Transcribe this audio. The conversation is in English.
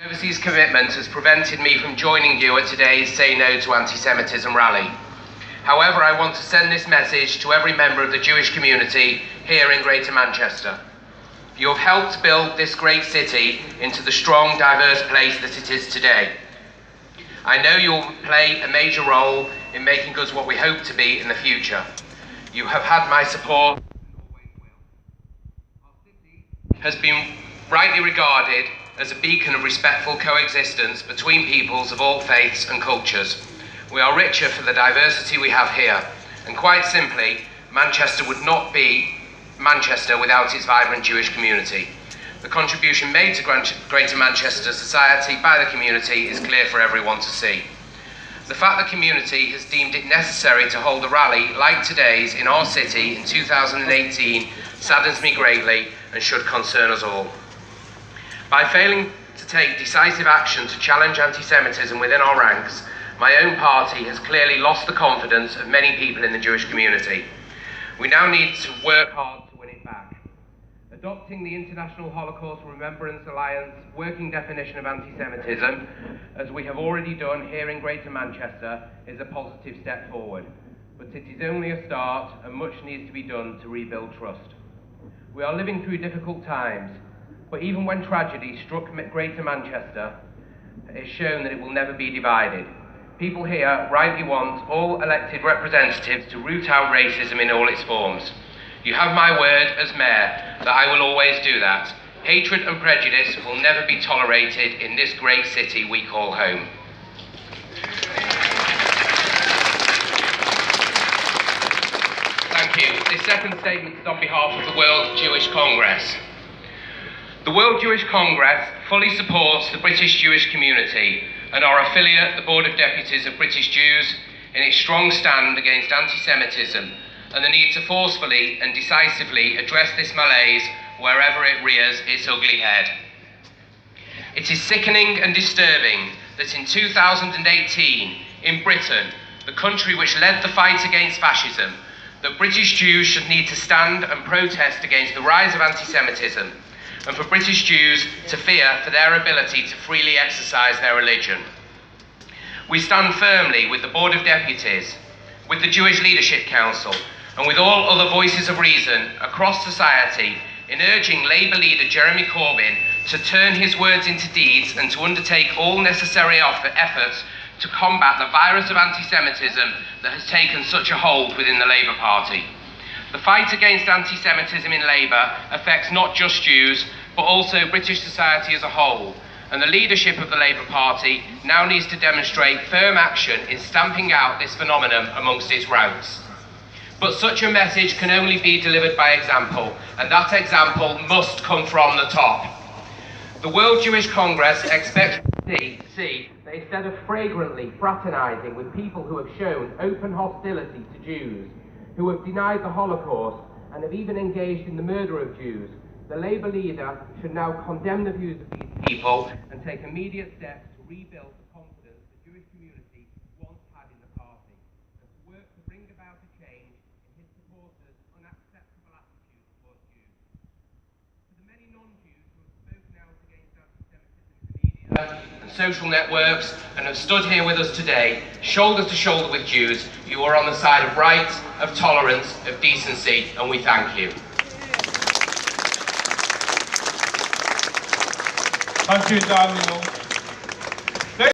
Overseas commitment has prevented me from joining you at today's Say No to Anti-Semitism rally. However, I want to send this message to every member of the Jewish community here in Greater Manchester. You have helped build this great city into the strong, diverse place that it is today. I know you will play a major role in making us what we hope to be in the future. You have had my support. Our city has been rightly regarded as a beacon of respectful coexistence between peoples of all faiths and cultures. We are richer for the diversity we have here, and quite simply, Manchester would not be Manchester without its vibrant Jewish community. The contribution made to Greater Manchester society by the community is clear for everyone to see. The fact the community has deemed it necessary to hold a rally like today's in our city in 2018 saddens me greatly and should concern us all. By failing to take decisive action to challenge anti-Semitism within our ranks, my own party has clearly lost the confidence of many people in the Jewish community. We now need to work hard to win it back. Adopting the International Holocaust Remembrance Alliance working definition of anti-Semitism, as we have already done here in Greater Manchester, is a positive step forward. But it is only a start, and much needs to be done to rebuild trust. We are living through difficult times, but even when tragedy struck Greater Manchester, it has shown that it will never be divided. People here rightly want all elected representatives to root out racism in all its forms. You have my word as mayor that I will always do that. Hatred and prejudice will never be tolerated in this great city we call home. Thank you. This second statement is on behalf of the World Jewish Congress. The World Jewish Congress fully supports the British Jewish community and our affiliate, the Board of Deputies of British Jews, in its strong stand against anti-Semitism and the need to forcefully and decisively address this malaise wherever it rears its ugly head. It is sickening and disturbing that in 2018, in Britain, the country which led the fight against fascism, that British Jews should need to stand and protest against the rise of anti-Semitism, and for British Jews to fear for their ability to freely exercise their religion. We stand firmly with the Board of Deputies, with the Jewish Leadership Council, and with all other voices of reason across society in urging Labour leader Jeremy Corbyn to turn his words into deeds and to undertake all necessary efforts to combat the virus of anti-Semitism that has taken such a hold within the Labour Party. The fight against anti-Semitism in Labour affects not just Jews, but also British society as a whole, and the leadership of the Labour Party now needs to demonstrate firm action in stamping out this phenomenon amongst its ranks. But such a message can only be delivered by example, and that example must come from the top. The World Jewish Congress expects to see that instead of flagrantly fraternising with people who have shown open hostility to Jews, who have denied the Holocaust and have even engaged in the murder of Jews, the Labour leader should now condemn the views of these people and take immediate steps to rebuild the confidence the Jewish community once had in the party, and to work to bring about a change in his supporters' unacceptable attitude towards Jews. For the many non-Jews who have spoken out against anti-Semitism in the media and social networks and have stood here with us today, shoulder to shoulder with Jews, you are on the side of right, of tolerance, of decency, and we thank you. Thank you, Daniel.